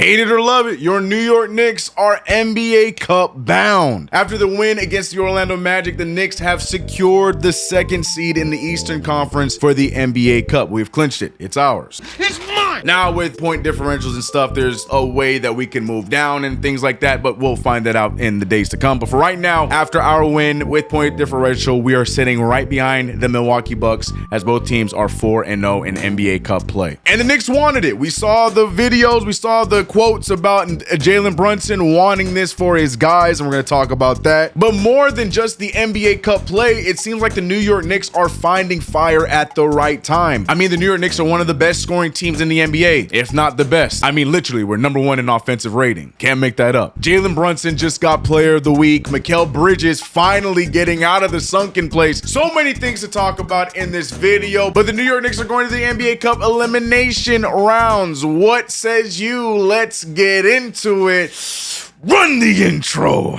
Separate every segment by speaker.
Speaker 1: Hate it or love it, your New York Knicks are NBA Cup bound. After the win against the Orlando Magic, the Knicks have secured the second seed in the Eastern Conference for the NBA Cup. We've clinched it. It's ours.
Speaker 2: It's mine!
Speaker 1: Now with point differentials and stuff, there's a way that we can move down and things like that, but we'll find that out in the days to come. But for right now, after our win with point differential, we are sitting right behind the Milwaukee Bucks as both teams are 4-0 in NBA Cup play. And the Knicks wanted it. We saw the videos, we saw the quotes about Jalen Brunson wanting this for his guys, and we're going to talk about that. But more than just the NBA Cup play, it seems like the New York Knicks are finding fire at the right time. I mean, the New York Knicks are one of the best scoring teams in the NBA, if not the best. I mean, literally, we're #1 in offensive rating. Can't make that up. Jalen Brunson just got Player of the Week. Mikal Bridges finally getting out of the sunken place. So many things to talk about in this video, but the New York Knicks are going to the NBA Cup elimination rounds. What says you? Let's get into it. Run the intro.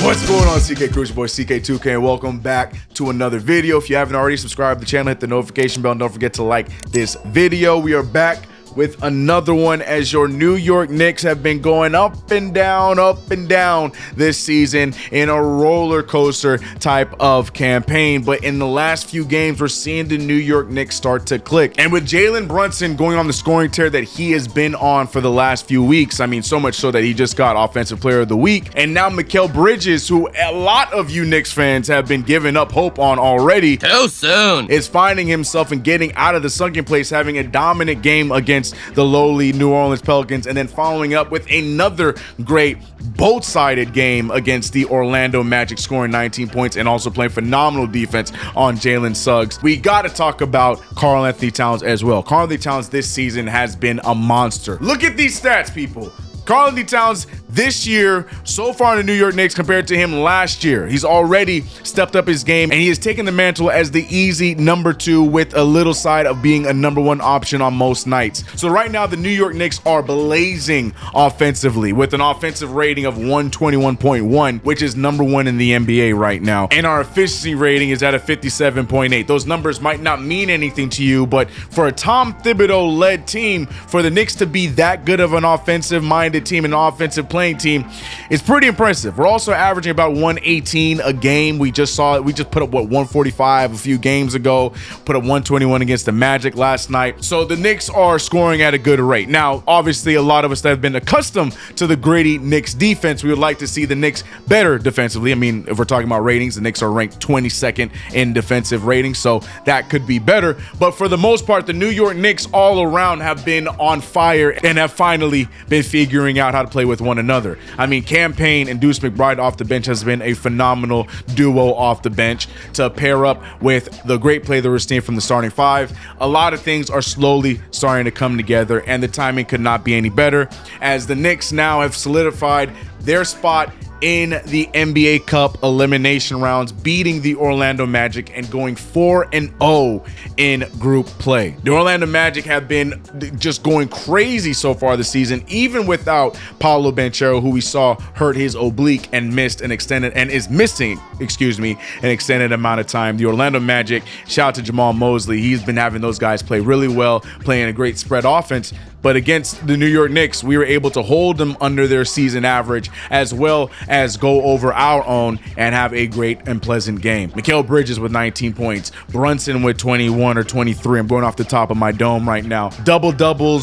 Speaker 1: What's going on, CK Crew? It's your boy CK2K, and welcome back to another video. If you haven't already subscribed to the channel, hit the notification bell, and don't forget to like this video. We are back with another one as your New York Knicks have been going up and down this season in a roller coaster type of campaign. But in the last few games, we're seeing the New York Knicks start to click. And with Jalen Brunson going on the scoring tear that he has been on for the last few weeks, I mean, so much so that he just got Offensive Player of the Week. And now Mikal Bridges, who a lot of you Knicks fans have been giving up hope on already,
Speaker 2: Too soon,
Speaker 1: is finding himself and getting out of the sunken place, having a dominant game against the lowly New Orleans Pelicans, and then following up with another great both-sided game against the Orlando Magic, scoring 19 points and also playing phenomenal defense on Jalen Suggs. We got to talk about Karl-Anthony Towns as well. Karl-Anthony Towns this season has been a monster. Look at these stats, people. Karl-Anthony Towns this year, so far in the New York Knicks compared to him last year, he's already stepped up his game, and he has taken the mantle as the easy #2 with a little side of being a #1 option on most nights. So right now, the New York Knicks are blazing offensively with an offensive rating of 121.1, which is #1 in the NBA right now. And our efficiency rating is at a 57.8. Those numbers might not mean anything to you, but for a Tom Thibodeau-led team, for the Knicks to be that good of an offensive-minded team, an offensive playing team, is pretty impressive. We're also averaging about 118 a game. We just saw it. We just put up, what, 145 a few games ago, put up 121 against the Magic last night. So the Knicks are scoring at a good rate. Now, obviously, a lot of us that have been accustomed to the gritty Knicks defense, we would like to see the Knicks better defensively. I mean, if we're talking about ratings, the Knicks are ranked 22nd in defensive ratings, so that could be better. But for the most part, the New York Knicks all around have been on fire and have finally been figuring out how to play with one another. I mean, Cam Payne and Deuce McBride off the bench has been a phenomenal duo off the bench to pair up with the great play that we're seeing from the starting five. A lot of things are slowly starting to come together, and the timing could not be any better as the Knicks now have solidified their spot in the NBA Cup elimination rounds, beating the Orlando Magic and going 4-0 in group play. The Orlando Magic have been just going crazy so far this season, even without Paolo Banchero, who we saw hurt his oblique and missed an extended and is missing, an extended amount of time. The Orlando Magic, shout out to Jamal Mosley. He's been having those guys play really well, playing a great spread offense. But against the New York Knicks, we were able to hold them under their season average, as well as go over our own and have a great and pleasant game. Mikal Bridges with 19 points, Brunson with 21 or 23. I'm going off the top of my dome right now. Double-double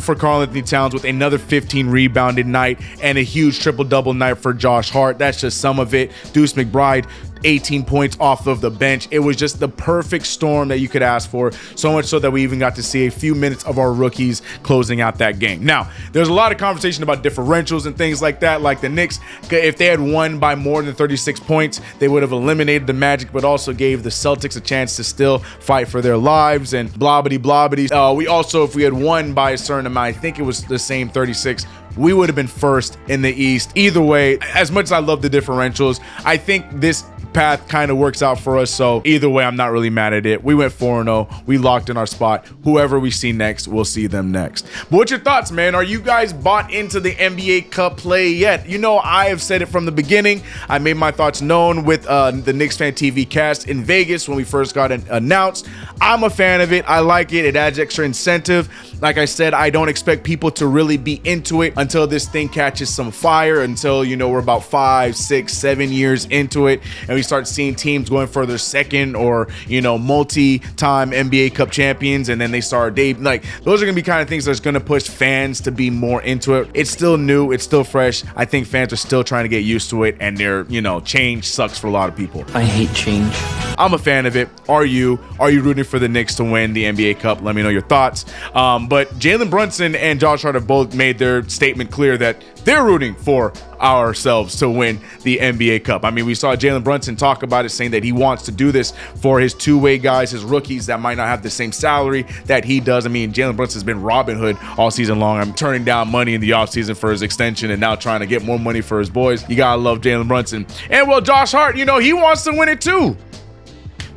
Speaker 1: for Karl-Anthony Towns with another 15 rebounded night and a huge triple-double night for Josh Hart. That's just some of it. Deuce McBride, 18 points off of the bench. It was just the perfect storm that you could ask for, so much so that we even got to see a few minutes of our rookies closing out that game. Now, there's a lot of conversation about differentials and things like that, like the Knicks, if they had won by more than 36 points, they would have eliminated the Magic, but also gave the Celtics a chance to still fight for their lives and blobbity. We also, if we had won by a certain amount, I think it was the same 36, we would have been first in the East. Either way, as much as I love the differentials, I think this path kind of works out for us. So either way, I'm not really mad at it. We went 4-0. We locked in our spot. Whoever we see next, we'll see them next. But what's your thoughts, man? Are you guys bought into the NBA Cup play yet? You know, I have said it from the beginning. I made my thoughts known with the Knicks Fan TV cast in Vegas when we first got announced. I'm a fan of it. I like it. It adds extra incentive. Like I said, I don't expect people to really be into it until this thing catches some fire, until, you know, we're about 5, 6, 7 years into it and we start seeing teams going for their second or, you know, multi-time NBA Cup champions, and then they start like, those are gonna be kind of things that's gonna push fans to be more into it. It's still new, it's still fresh. I think fans are still trying to get used to it, and they're, you know, change sucks for a lot of people.
Speaker 2: I hate change.
Speaker 1: I'm a fan of it. Are you rooting for the Knicks to win the NBA Cup? Let me know your thoughts. But Jalen Brunson and Josh Hart have both made their statement clear that they're rooting for ourselves to win the NBA Cup. I mean, we saw Jalen Brunson talk about it, saying that he wants to do this for his two-way guys, his rookies that might not have the same salary that he does. I mean, Jalen Brunson's been Robin Hood all season long. I'm turning down money in the offseason for his extension and now trying to get more money for his boys. You gotta love Jalen Brunson. And well, Josh Hart, you know, he wants to win it too,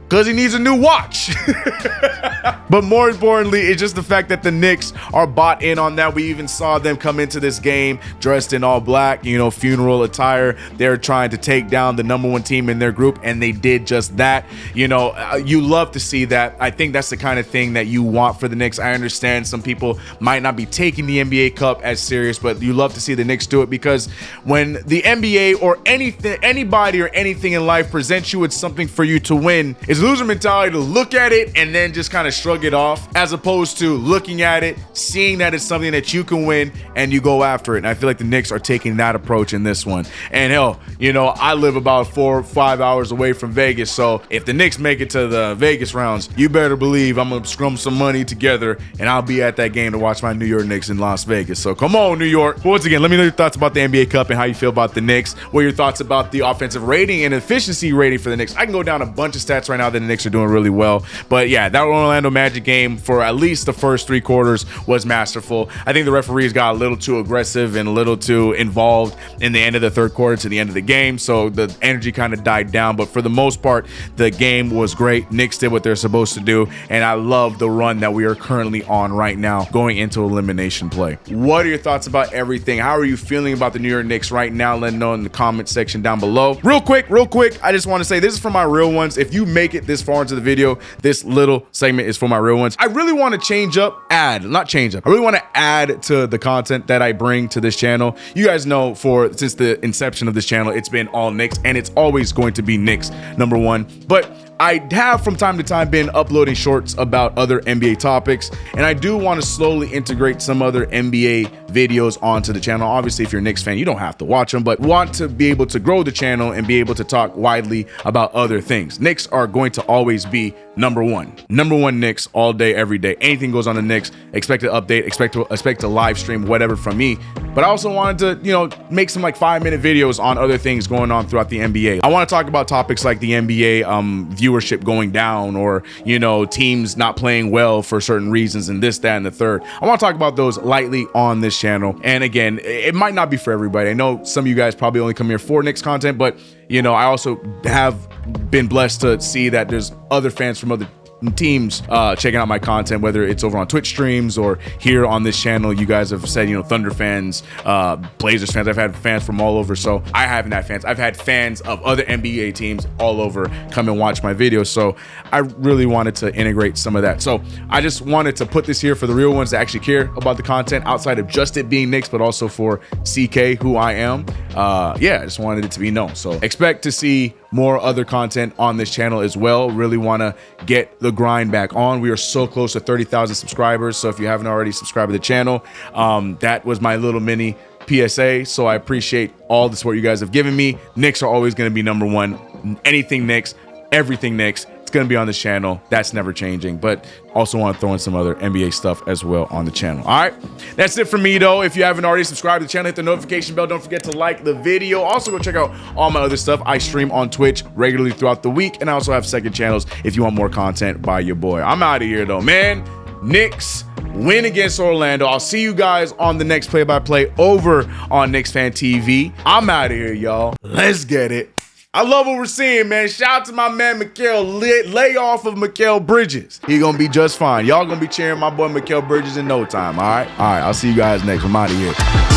Speaker 1: because he needs a new watch. But more importantly, it's just the fact that the Knicks are bought in on that. We even saw them come into this game dressed in all black, you know, funeral attire. They're trying to take down the #1 team in their group, and they did just that. You know, you love to see that. I think that's the kind of thing that you want for the Knicks. I understand some people might not be taking the NBA Cup as serious, but you love to see the Knicks do it, because when the NBA or anybody or anything in life presents you with something for you to win, it's loser mentality to look at it and then just kind of shrug it off, as opposed to looking at it, seeing that it's something that you can win, and you go after it. And I feel like the Knicks are taking that approach in this one. And hell, you know, I live about 4 or 5 hours away from Vegas, so if the Knicks make it to the Vegas rounds, you better believe I'm gonna scrum some money together and I'll be at that game to watch my New York Knicks in Las Vegas. So come on, New York. Once again, let me know your thoughts about the NBA Cup and how you feel about the Knicks. What are your thoughts about the offensive rating and efficiency rating for the Knicks? I can go down a bunch of stats right now that the Knicks are doing really well, but yeah, that Orlando Magic game for at least the first 3 quarters was masterful. I think the referees got a little too aggressive and a little too involved in the end of the 3rd quarter to the end of the game, so the energy kind of died down. But for the most part, the game was great. Knicks did what they're supposed to do, and I love the run that we are currently on right now going into elimination play. What are your thoughts about everything? How are you feeling about the New York Knicks right now? Let me know in the comment section down below. Real quick, I just want to say this is for my real ones. If you make it this far into the video, this little segment is for my real ones. I really want to I really want to add to the content that I bring to this channel. You guys know, since the inception of this channel, it's been all Knicks, and it's always going to be Knicks #1. But I have from time to time been uploading shorts about other NBA topics, and I do want to slowly integrate some other NBA videos onto the channel. Obviously, if you're a Knicks fan, you don't have to watch them, but want to be able to grow the channel and be able to talk widely about other things. Knicks are going to always be #1 Knicks all day, every day. Anything goes on the Knicks, expect to update, expect to live stream whatever from me. But I also wanted to, you know, make some like 5-minute videos on other things going on throughout the NBA. I want to talk about topics like the NBA viewership going down, or, you know, teams not playing well for certain reasons, and this, that, and the third. I want to talk about those lightly on this channel. And again, it might not be for everybody. I know some of you guys probably only come here for Knicks content, but you know, I also have been blessed to see that there's other fans from other teams checking out my content, whether it's over on Twitch streams or here on this channel. You guys have said, you know, Thunder fans, Blazers fans. I've had fans from all over. So I haven't had fans. I've had fans of other NBA teams all over come and watch my videos. So I really wanted to integrate some of that. So I just wanted to put this here for the real ones that actually care about the content outside of just it being Knicks, but also for CK, who I am. Yeah, I just wanted it to be known. So expect to see more other content on this channel as well. Really want to get the grind back on. We are so close to 30,000 subscribers. So if you haven't already subscribed to the channel, that was my little mini PSA. So I appreciate all the support you guys have given me. Knicks are always going to be #1. Anything Knicks, everything Knicks. It's going to be on this channel. That's never changing. But also want to throw in some other NBA stuff as well on the channel. All right, that's it for me though. If you haven't already subscribed to the channel, hit the notification bell. Don't forget to like the video. Also go check out all my other stuff. I stream on Twitch regularly throughout the week, and I also have second channels if you want more content by your boy. I'm out of here though, man. Knicks win against Orlando. I'll see you guys on the next play-by-play over on Knicks Fan TV. I'm out of here, y'all. Let's get it. I love what we're seeing, man. Shout out to my man, Mikal. Lay off of Mikal Bridges. He gonna be just fine. Y'all gonna be cheering my boy Mikal Bridges in no time, all right? All right, I'll see you guys next. I'm out of here.